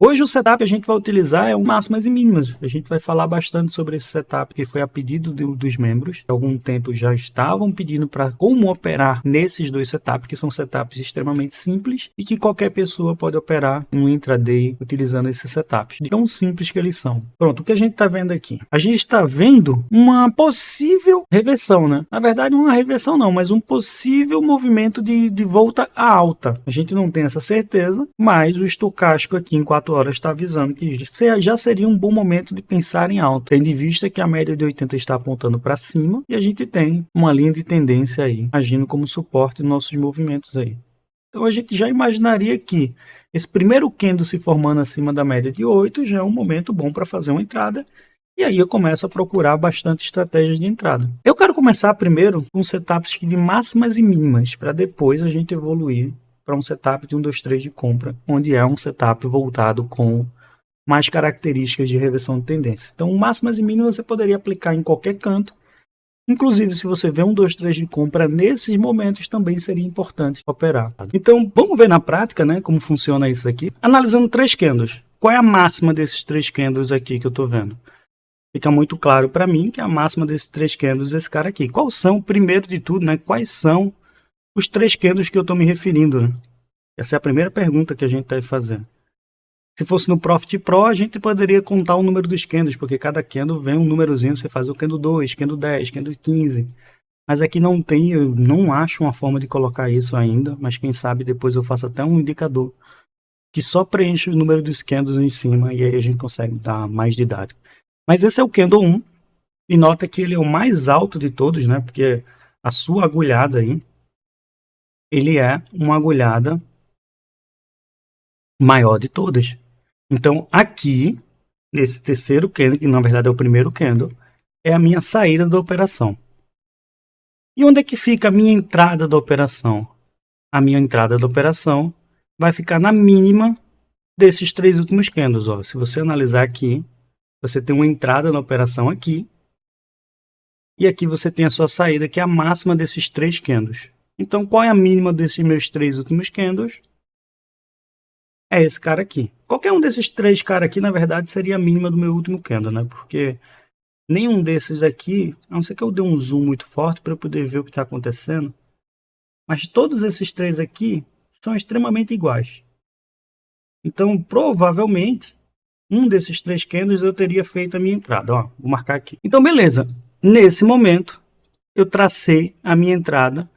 Hoje o setup que a gente vai utilizar é o máximas e mínimas. A gente vai falar bastante sobre esse setup que foi a pedido dos membros. Há algum tempo já estavam pedindo para como operar nesses dois setups, que são setups extremamente simples e que qualquer pessoa pode operar no intraday utilizando esses setups. De tão simples que eles são. Pronto, o que a gente está vendo aqui? A gente está vendo uma possível reversão, né? Na verdade, não é uma reversão não, mas um possível movimento de volta à alta. A gente não tem essa certeza, mas o estocástico aqui em 4 horas está avisando que já seria um bom momento de pensar em alta, tendo em vista que a média de 80 está apontando para cima e a gente tem uma linha de tendência aí, agindo como suporte nos nossos movimentos aí. Então a gente já imaginaria que esse primeiro candle se formando acima da média de 8 já é um momento bom para fazer uma entrada. E aí eu começo a procurar bastante estratégias de entrada. Eu quero começar primeiro com setups de máximas e mínimas, para depois a gente evoluir para um setup de 1, 2, 3 de compra, onde é um setup voltado com mais características de reversão de tendência. Então, máximas e mínimas você poderia aplicar em qualquer canto. Inclusive, se você vê 1, 2, 3 de compra, nesses momentos também seria importante operar. Então, vamos ver na prática, né, como funciona isso aqui. Analisando 3 candles. Qual é a máxima desses 3 candles aqui que eu estou vendo? Fica muito claro para mim que a máxima desses 3 candles é esse cara aqui. Quais são, primeiro de tudo, né, quais são os 3 candles que eu estou me referindo, né? Essa é a primeira pergunta que a gente está fazendo. Se fosse no Profit Pro, a gente poderia contar o número dos candles, porque cada candle vem um númerozinho, você faz o candle 2, candle 10, candle 15. Mas aqui não tem, eu não acho uma forma de colocar isso ainda, mas quem sabe depois eu faço até um indicador que só preenche o número dos candles em cima e aí a gente consegue dar mais didático. Mas esse é o candle 1, e nota que ele é o mais alto de todos, né? Porque a sua agulhada aí, ele é uma agulhada maior de todas. Então, aqui, nesse terceiro candle, que na verdade é o primeiro candle, é a minha saída da operação. E onde é que fica a minha entrada da operação? A minha entrada da operação vai ficar na mínima desses 3 últimos candles. Ó. Se você analisar aqui, você tem uma entrada na operação aqui, e aqui você tem a sua saída, que é a máxima desses 3 candles. Então, qual é a mínima desses meus 3 últimos candles? É esse cara aqui. Qualquer um desses 3 caras aqui, na verdade, seria a mínima do meu último candle, né? Porque nenhum desses aqui, a não ser que eu dê um zoom muito forte para eu poder ver o que está acontecendo, mas todos esses 3 aqui são extremamente iguais. Então, provavelmente, um desses 3 candles eu teria feito a minha entrada. Ó, vou marcar aqui. Então, beleza. Nesse momento, eu tracei a minha entrada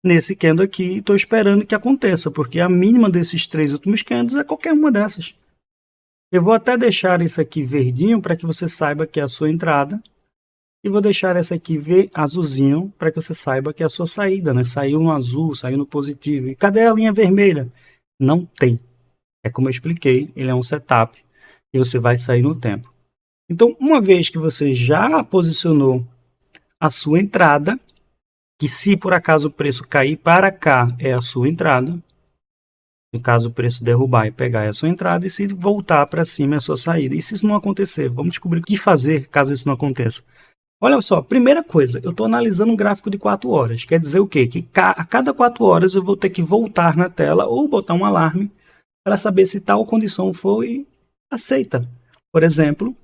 nesse candle aqui e estou esperando que aconteça, porque a mínima desses 3 últimos candles é qualquer uma dessas. Eu vou até deixar isso aqui verdinho para que você saiba que é a sua entrada. E vou deixar essa aqui azulzinho para que você saiba que é a sua saída, né? Saiu no azul, saiu no positivo. E cadê a linha vermelha? Não tem. É como eu expliquei, ele é um setup e você vai sair no tempo. Então, uma vez que você já posicionou a sua entrada, que se por acaso o preço cair para cá é a sua entrada, no caso o preço derrubar e pegar é a sua entrada, e se voltar para cima é a sua saída. E se isso não acontecer, vamos descobrir o que fazer caso isso não aconteça. Olha só, primeira coisa, eu estou analisando um gráfico de 4 horas. Quer dizer o quê? Que a cada 4 horas eu vou ter que voltar na tela ou botar um alarme para saber se tal condição foi aceita. Por exemplo,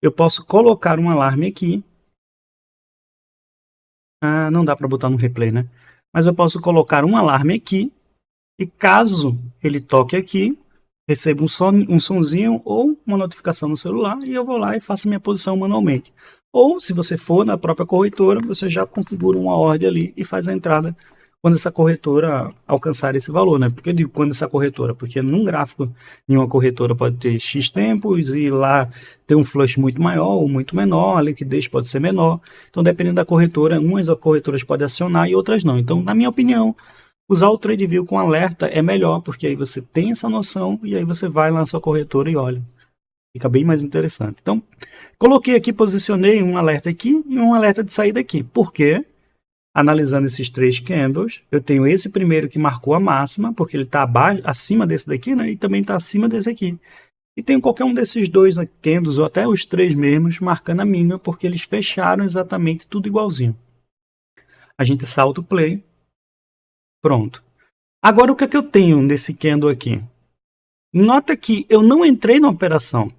eu posso colocar um alarme aqui. Não dá para botar no replay, né? Mas eu posso colocar um alarme aqui e caso ele toque aqui, recebo um sonzinho ou uma notificação no celular e eu vou lá e faço minha posição manualmente. Ou, se você for na própria corretora, você já configura uma ordem ali e faz a entrada quando essa corretora alcançar esse valor, né? Por que eu digo quando essa corretora? Porque num gráfico, em uma corretora pode ter X tempos e lá tem um flush muito maior ou muito menor, a liquidez pode ser menor. Então, dependendo da corretora, umas corretoras podem acionar e outras não. Então, na minha opinião, usar o TradeView com alerta é melhor, porque aí você tem essa noção e aí você vai lá na sua corretora e olha. Fica bem mais interessante. Então, coloquei aqui, posicionei um alerta aqui e um alerta de saída aqui. Por quê? Analisando esses 3 candles, eu tenho esse primeiro que marcou a máxima, porque ele está acima desse daqui, né? E também está acima desse aqui. E tenho qualquer um desses 2 candles, ou até os 3 mesmos, marcando a mínima, porque eles fecharam exatamente tudo igualzinho. A gente salta o play. Pronto. Agora, o que é que eu tenho nesse candle aqui? Nota que eu não entrei na operação.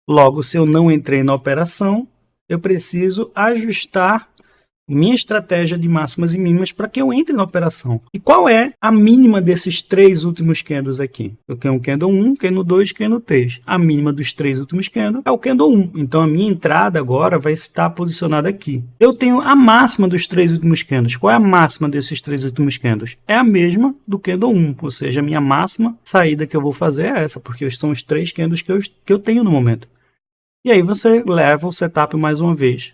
Logo, se eu não entrei na operação, eu preciso ajustar minha estratégia de máximas e mínimas para que eu entre na operação. E qual é a mínima desses 3 últimos candles aqui? Eu tenho o candle 1, candle 2, candle 3. A mínima dos 3 últimos candles é o candle 1. Então a minha entrada agora vai estar posicionada aqui. Eu tenho a máxima dos 3 últimos candles. Qual é a máxima desses 3 últimos candles? É a mesma do candle 1, ou seja, a minha máxima saída que eu vou fazer é essa, porque são os 3 candles que eu tenho no momento. E aí você leva o setup mais uma vez.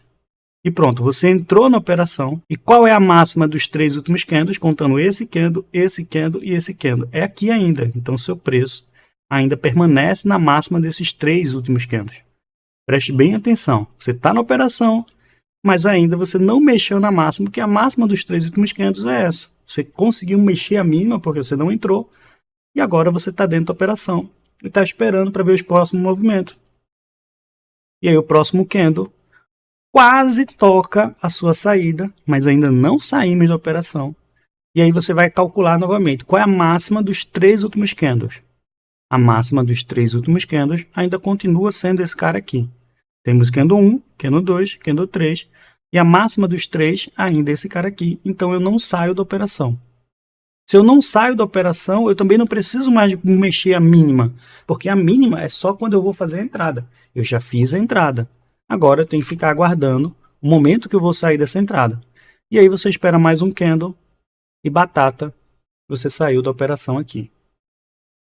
E pronto, você entrou na operação. E qual é a máxima dos 3 últimos candles, contando esse candle e esse candle? É aqui ainda. Então, seu preço ainda permanece na máxima desses 3 últimos candles. Preste bem atenção. Você está na operação, mas ainda você não mexeu na máxima, porque a máxima dos 3 últimos candles é essa. Você conseguiu mexer a mínima, porque você não entrou. E agora você está dentro da operação. E está esperando para ver os próximos movimentos. E aí o próximo candle quase toca a sua saída, mas ainda não saímos da operação. E aí você vai calcular novamente qual é a máxima dos 3 últimos candles. A máxima dos 3 últimos candles ainda continua sendo esse cara aqui. Temos candle 1, candle 2, candle 3 e a máxima dos 3 ainda é esse cara aqui. Então eu não saio da operação. Se eu não saio da operação, eu também não preciso mais mexer a mínima, porque a mínima é só quando eu vou fazer a entrada. Eu já fiz a entrada. Agora eu tenho que ficar aguardando o momento que eu vou sair dessa entrada. E aí você espera mais um candle e batata, você saiu da operação aqui.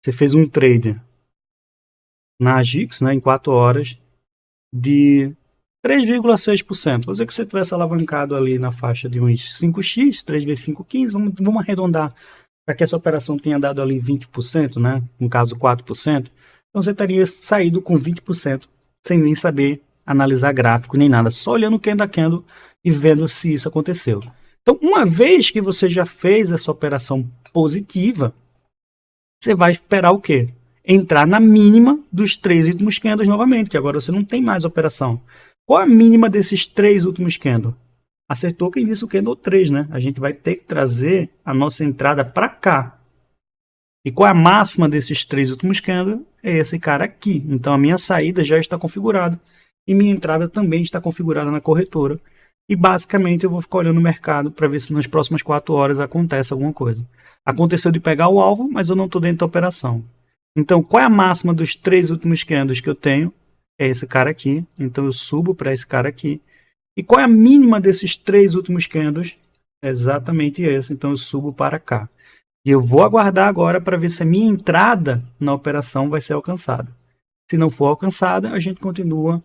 Você fez um trade na AGIX, né, em 4 horas de 3,6%. Vou dizer que você tivesse alavancado ali na faixa de uns 5x, 3 vezes 5, 15. Vamos arredondar para que essa operação tenha dado ali 20%, né? No caso 4%. Então você teria saído com 20% sem nem saber analisar gráfico nem nada, só olhando candle a candle e vendo se isso aconteceu. Então, uma vez que você já fez essa operação positiva, você vai esperar o quê? Entrar na mínima dos 3 últimos candles novamente, que agora você não tem mais operação. Qual a mínima desses 3 últimos candles? Acertou quem disse o candle 3, né? A gente vai ter que trazer a nossa entrada para cá. E qual é a máxima desses 3 últimos candles? É esse cara aqui. Então, a minha saída já está configurada. E minha entrada também está configurada na corretora. E basicamente eu vou ficar olhando o mercado para ver se nas próximas 4 horas acontece alguma coisa. Aconteceu de pegar o alvo, mas eu não estou dentro da operação. Então, qual é a máxima dos 3 últimos candles que eu tenho? É esse cara aqui. Então, eu subo para esse cara aqui. E qual é a mínima desses 3 últimos candles? É exatamente esse. Então, eu subo para cá. E eu vou aguardar agora para ver se a minha entrada na operação vai ser alcançada. Se não for alcançada, a gente continua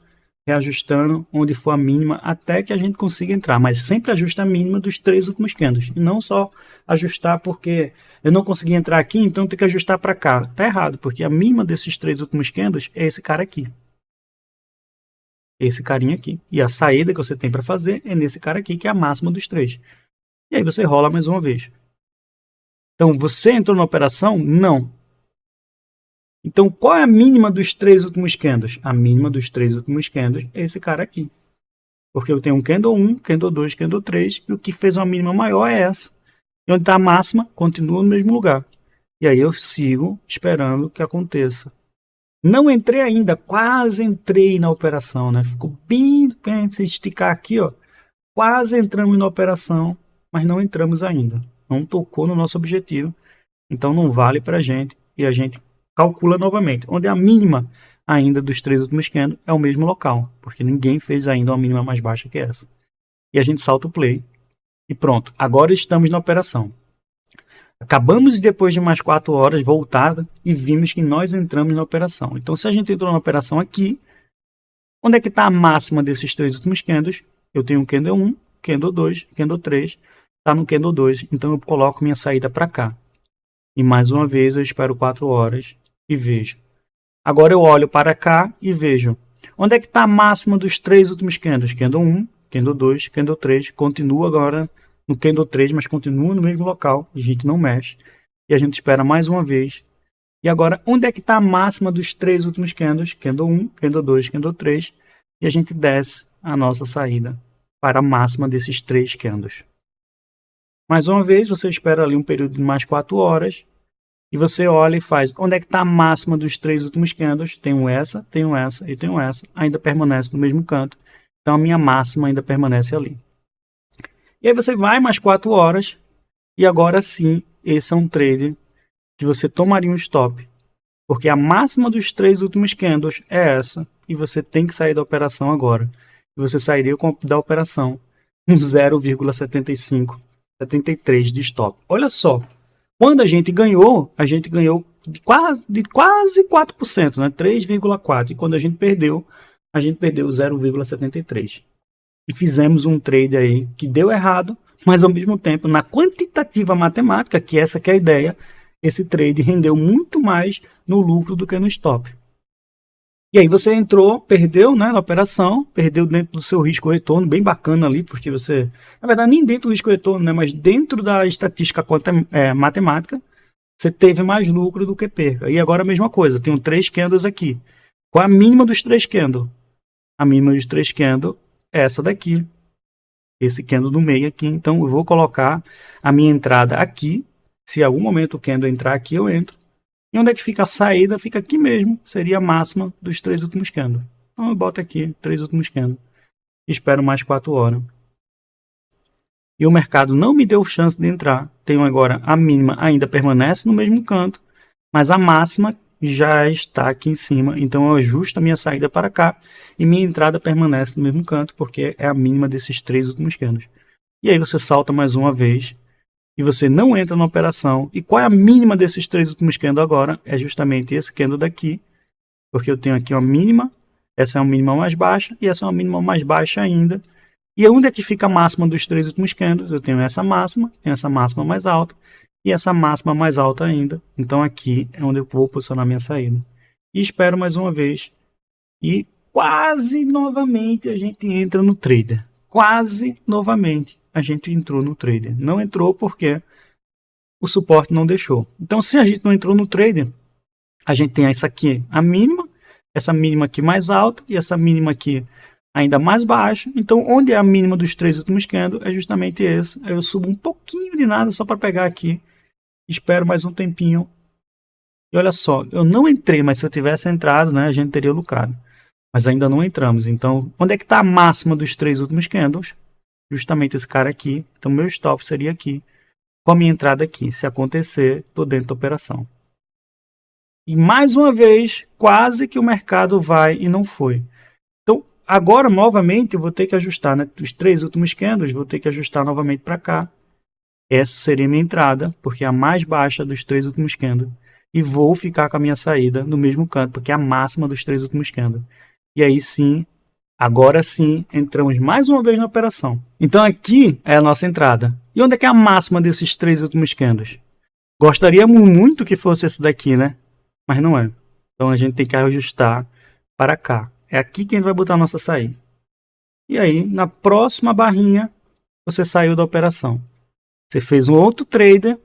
reajustando onde for a mínima até que a gente consiga entrar, mas sempre ajusta a mínima dos 3 últimos candles, e não só ajustar porque eu não consegui entrar aqui, então tem que ajustar para cá. Tá errado, porque a mínima desses 3 últimos candles é esse cara aqui. Esse carinha aqui. E a saída que você tem para fazer é nesse cara aqui, que é a máxima dos 3. E aí você rola mais uma vez. Então, você entrou na operação? Não. Então, qual é a mínima dos 3 últimos candles? A mínima dos 3 últimos candles é esse cara aqui. Porque eu tenho um candle 1, candle 2, candle 3, e o que fez uma mínima maior é essa. E onde está a máxima, continua no mesmo lugar. E aí eu sigo esperando que aconteça. Não entrei ainda, quase entrei na operação, né? Ficou bem, se esticar aqui, ó. Quase entramos na operação, mas não entramos ainda. Não tocou no nosso objetivo, então não vale para a gente. E a gente calcula novamente, onde a mínima ainda dos 3 últimos candles é o mesmo local, porque ninguém fez ainda uma mínima mais baixa que essa. E a gente salta o play e pronto, agora estamos na operação. Acabamos depois de mais 4 horas voltar e vimos que nós entramos na operação. Então, se a gente entrou na operação aqui, onde é que está a máxima desses 3 últimos candles? Eu tenho um candle 1, candle 2, candle 3, está no candle 2, então eu coloco minha saída para cá. E mais uma vez eu espero 4 horas e vejo. Agora eu olho para cá e vejo. Onde é que está a máxima dos 3 últimos candles? Candle 1, candle 2, candle 3. Continua agora no candle 3, mas continua no mesmo local. A gente não mexe. E a gente espera mais uma vez. E agora, onde é que está a máxima dos 3 últimos candles? Candle 1, candle 2, candle 3. E a gente desce a nossa saída para a máxima desses 3 candles. Mais uma vez, você espera ali um período de mais 4 horas E você olha e faz, onde é que está a máxima dos 3 últimos candles? Tenho essa e tenho essa. Ainda permanece no mesmo canto. Então a minha máxima ainda permanece ali. E aí você vai mais 4 horas. E agora sim, esse é um trade que você tomaria um stop. Porque a máxima dos 3 últimos candles é essa. E você tem que sair da operação agora. E você sairia da operação com 0,75, 73 de stop. Olha só. Quando a gente ganhou de quase 4%, né? 3,4%. E quando a gente perdeu 0,73%. E fizemos um trade aí que deu errado, mas ao mesmo tempo, na quantitativa matemática, que essa que é a ideia, esse trade rendeu muito mais no lucro do que no stop. E aí você entrou, perdeu, né, na operação, perdeu dentro do seu risco-retorno, bem bacana ali, porque você, na verdade, nem dentro do risco-retorno, né, mas dentro da estatística matemática, você teve mais lucro do que perca. E agora a mesma coisa, tenho 3 candles aqui. Qual é a mínima dos 3 candles? A mínima dos 3 candles é essa daqui. Esse candle do meio aqui. Então eu vou colocar a minha entrada aqui. Se em algum momento o candle entrar aqui, eu entro. E onde é que fica a saída? Fica aqui mesmo. Seria a máxima dos 3 últimos candles. Então eu boto aqui 3 últimos candles. Espero mais 4 horas. E o mercado não me deu chance de entrar. Tenho agora a mínima ainda permanece no mesmo canto, mas a máxima já está aqui em cima. Então eu ajusto a minha saída para cá e minha entrada permanece no mesmo canto, porque é a mínima desses 3 últimos candles. E aí você salta mais uma vez e você não entra na operação. E qual é a mínima desses 3 últimos candles agora? É justamente esse candle daqui, porque eu tenho aqui uma mínima, essa é uma mínima mais baixa e essa é uma mínima mais baixa ainda. E onde é que fica a máxima dos 3 últimos candles? Eu tenho essa máxima mais alta e essa máxima mais alta ainda. Então aqui é onde eu vou posicionar minha saída. E espero mais uma vez. E quase novamente a gente entra no trader. Quase novamente a gente entrou no trader. Não entrou porque o suporte não deixou. Então se a gente não entrou no trader, a gente tem essa aqui, a mínima, essa mínima aqui mais alta e essa mínima aqui ainda mais baixa. Então onde é a mínima dos 3 últimos candles é justamente esse. Aí eu subo um pouquinho de nada só para pegar aqui. Espero mais um tempinho. E olha só, eu não entrei, mas se eu tivesse entrado, né, a gente teria lucrado. Mas ainda não entramos. Então, onde é que está a máxima dos 3 últimos candles? Justamente esse cara aqui. Então, meu stop seria aqui. Com a minha entrada aqui. Se acontecer, estou dentro da operação. E mais uma vez, quase que o mercado vai e não foi. Então, agora, novamente, eu vou ter que ajustar, né? Os 3 últimos candles, vou ter que ajustar novamente para cá. Essa seria minha entrada, porque é a mais baixa dos 3 últimos candles. E vou ficar com a minha saída no mesmo canto, porque é a máxima dos 3 últimos candles. E aí sim, agora sim, entramos mais uma vez na operação. Então aqui é a nossa entrada. E onde é que é a máxima desses 3 últimos candles? Gostaríamos muito que fosse esse daqui, né? Mas não é. Então a gente tem que ajustar para cá. É aqui que a gente vai botar a nossa saída. E aí, na próxima barrinha, você saiu da operação. Você fez um outro trader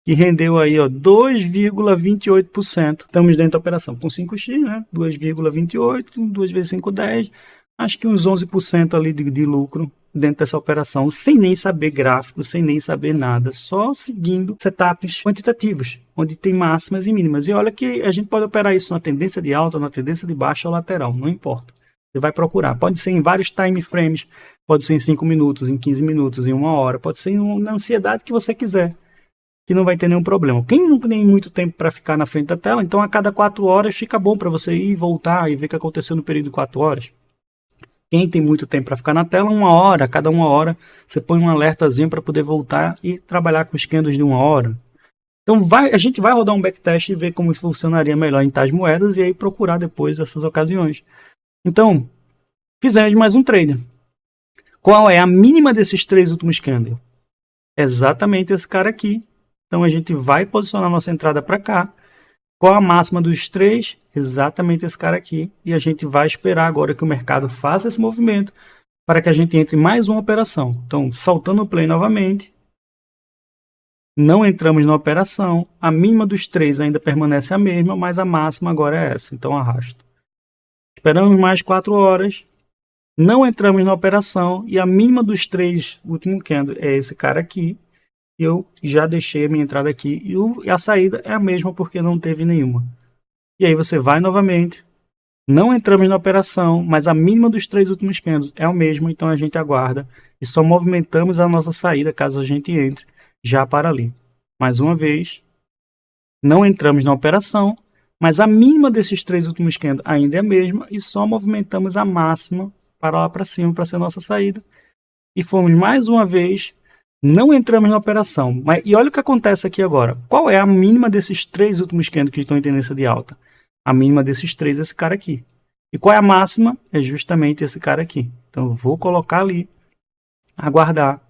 que rendeu aí 2,28%. Estamos dentro da operação com 5x, né? 2,28, 2 vezes 5, 10. Acho que uns 11% ali de lucro dentro dessa operação, sem nem saber gráfico, sem nem saber nada, só seguindo setups quantitativos, onde tem máximas e mínimas. E olha que a gente pode operar isso na tendência de alta, na tendência de baixa ou lateral, não importa. Você vai procurar. Pode ser em vários time frames, pode ser em 5 minutos, em 15 minutos, em 1 hora, pode ser na ansiedade que você quiser, que não vai ter nenhum problema. Quem não tem muito tempo para ficar na frente da tela, então a cada 4 horas fica bom para você ir, voltar e ver o que aconteceu no período de 4 horas. Quem tem muito tempo para ficar na tela, 1 hora, cada 1 hora, você põe um alertazinho para poder voltar e trabalhar com os candles de 1 hora. Então a gente vai rodar um backtest e ver como funcionaria melhor em tais moedas e aí procurar depois essas ocasiões. Então, fizemos mais um trade. Qual é a mínima desses 3 últimos candles? Exatamente esse cara aqui. Então a gente vai posicionar nossa entrada para cá. Qual a máxima dos 3? Exatamente esse cara aqui. E a gente vai esperar agora que o mercado faça esse movimento para que a gente entre em mais uma operação. Então, saltando o play novamente. Não entramos na operação. A mínima dos 3 ainda permanece a mesma, mas a máxima agora é essa. Então, arrasto. Esperamos mais 4 horas. Não entramos na operação. E a mínima dos 3 últimos candles é esse cara aqui. eu já deixei a minha entrada aqui e a saída é a mesma porque não teve nenhuma. E aí você vai novamente, não entramos na operação, mas a mínima dos 3 últimos candles é o mesmo, então a gente aguarda e só movimentamos a nossa saída caso a gente entre já para ali. Mais uma vez, não entramos na operação, mas a mínima desses 3 últimos candles ainda é a mesma e só movimentamos a máxima para lá para cima para ser a nossa saída. E fomos mais uma vez, não entramos na operação. E olha o que acontece aqui agora. Qual é a mínima desses 3 últimos candles que estão em tendência de alta? A mínima desses 3 é esse cara aqui. E qual é a máxima? É justamente esse cara aqui. Então eu vou colocar ali, aguardar.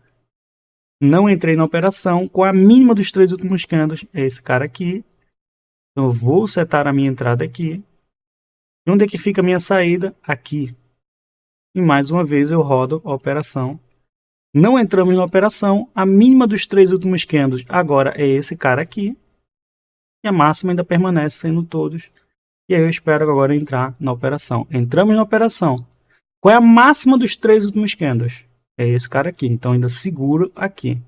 Não entrei na operação. Qual é a mínima dos 3 últimos candles? É esse cara aqui. Então eu vou setar a minha entrada aqui. E onde é que fica a minha saída? Aqui. E mais uma vez eu rodo a operação. Não entramos na operação. A mínima dos 3 últimos candles agora é esse cara aqui. E a máxima ainda permanece sendo todos. E aí eu espero agora entrar na operação. Entramos na operação. Qual é a máxima dos 3 últimos candles? É esse cara aqui. Então ainda seguro aqui.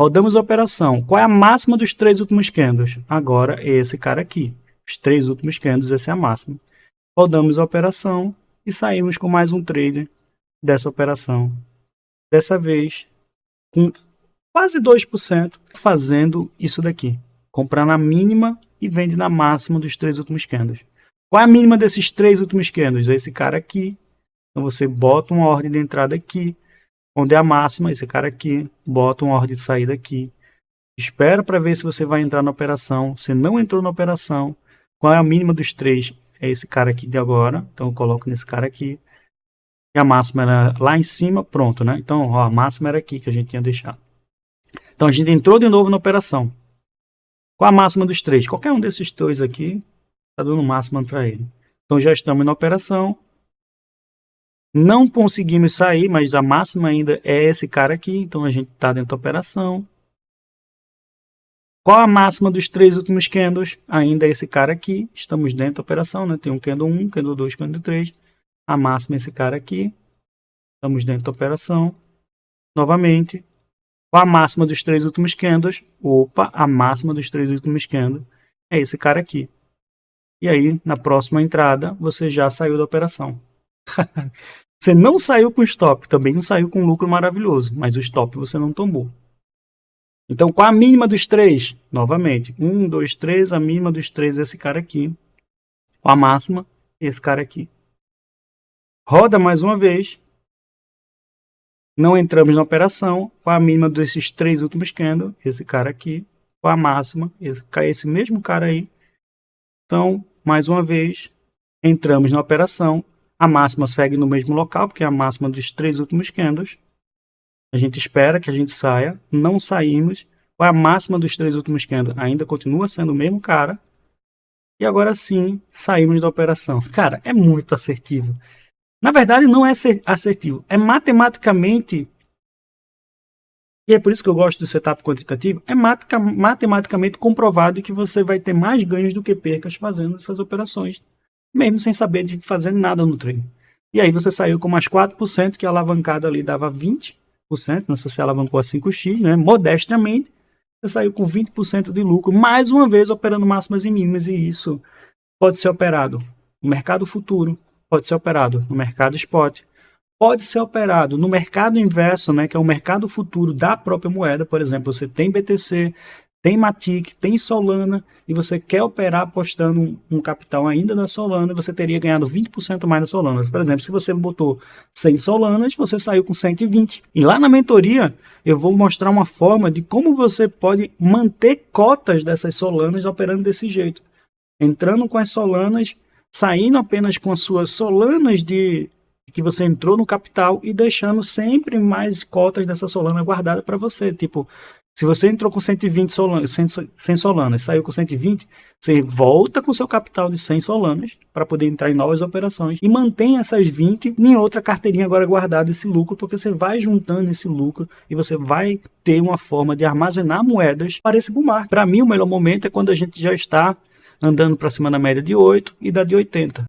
Rodamos a operação. Qual é a máxima dos 3 últimos candles? Agora é esse cara aqui. Os 3 últimos candles, essa é a máxima. Rodamos a operação e saímos com mais um trade dessa operação. Dessa vez, com quase 2%, fazendo isso daqui. Comprar na mínima e vende na máxima dos 3 últimos candles. Qual é a mínima desses 3 últimos candles? É esse cara aqui. Então você bota uma ordem de entrada aqui. Onde é a máxima, esse cara aqui. Bota uma ordem de saída aqui. Espera para ver se você vai entrar na operação. Você não entrou na operação. Qual é a mínima dos 3? É esse cara aqui de agora. Então eu coloco nesse cara aqui. E a máxima era lá em cima. Pronto, né? Então ó, a máxima era aqui que a gente tinha deixado. Então a gente entrou de novo na operação. Qual a máxima dos 3? Qualquer um desses 2 aqui está dando máxima para ele. Então já estamos na operação. Não conseguimos sair, mas a máxima ainda é esse cara aqui. Então a gente está dentro da operação. Qual a máxima dos 3 últimos candles? Ainda é esse cara aqui. Estamos dentro da operação, né? Tem um candle 1, candle 2, candle 3. A máxima é esse cara aqui. Estamos dentro da operação. Novamente. Qual a máxima dos 3 últimos candles? Opa, a máxima dos 3 últimos candles é esse cara aqui. E aí, na próxima entrada, você já saiu da operação. Você não saiu com stop, também não saiu com lucro maravilhoso, mas o stop você não tomou. Então, qual a mínima dos 3? Novamente, 1, 2, 3, a mínima dos 3 é esse cara aqui. A máxima, esse cara aqui. Roda mais uma vez. Não entramos na operação. Qual a mínima desses 3 últimos candles? Esse cara aqui. Qual a máxima? Esse mesmo cara aí. Então, mais uma vez, entramos na operação. A máxima segue no mesmo local, porque é a máxima dos 3 últimos candles. A gente espera que a gente saia. Não saímos. Qual é a máxima dos 3 últimos candles? Ainda continua sendo o mesmo cara. E agora sim, saímos da operação. Cara, é muito assertivo. Na verdade, não é assertivo. É matematicamente... E é por isso que eu gosto do setup quantitativo. É matematicamente comprovado que você vai ter mais ganhos do que percas fazendo essas operações. Mesmo sem saber de fazer nada no treino. E aí você saiu com mais 4%, que a alavancada ali dava 20%. Né? Se você alavancou a 5x, né? Modestamente, você saiu com 20% de lucro. Mais uma vez operando máximas e mínimas. E isso pode ser operado no mercado futuro. Pode ser operado no mercado spot. Pode ser operado no mercado inverso, né? Que é o mercado futuro da própria moeda. Por exemplo, você tem BTC, tem Matic, tem Solana e você quer operar apostando um capital ainda na Solana, você teria ganhado 20% mais na Solana. Por exemplo, se você botou 100 Solanas, você saiu com 120. E lá na mentoria, eu vou mostrar uma forma de como você pode manter cotas dessas Solanas operando desse jeito. Entrando com as Solanas, saindo apenas com as suas Solanas de que você entrou no capital e deixando sempre mais cotas dessa Solana guardada para você. Tipo, se você entrou com 120 Solanas, 100 Solanas, saiu com 120, você volta com seu capital de 100 Solanas para poder entrar em novas operações e mantém essas 20 em outra carteirinha agora guardada esse lucro, porque você vai juntando esse lucro e você vai ter uma forma de armazenar moedas para esse bull market. Para mim, o melhor momento é quando a gente já está andando para cima da média de 8 e da de 80.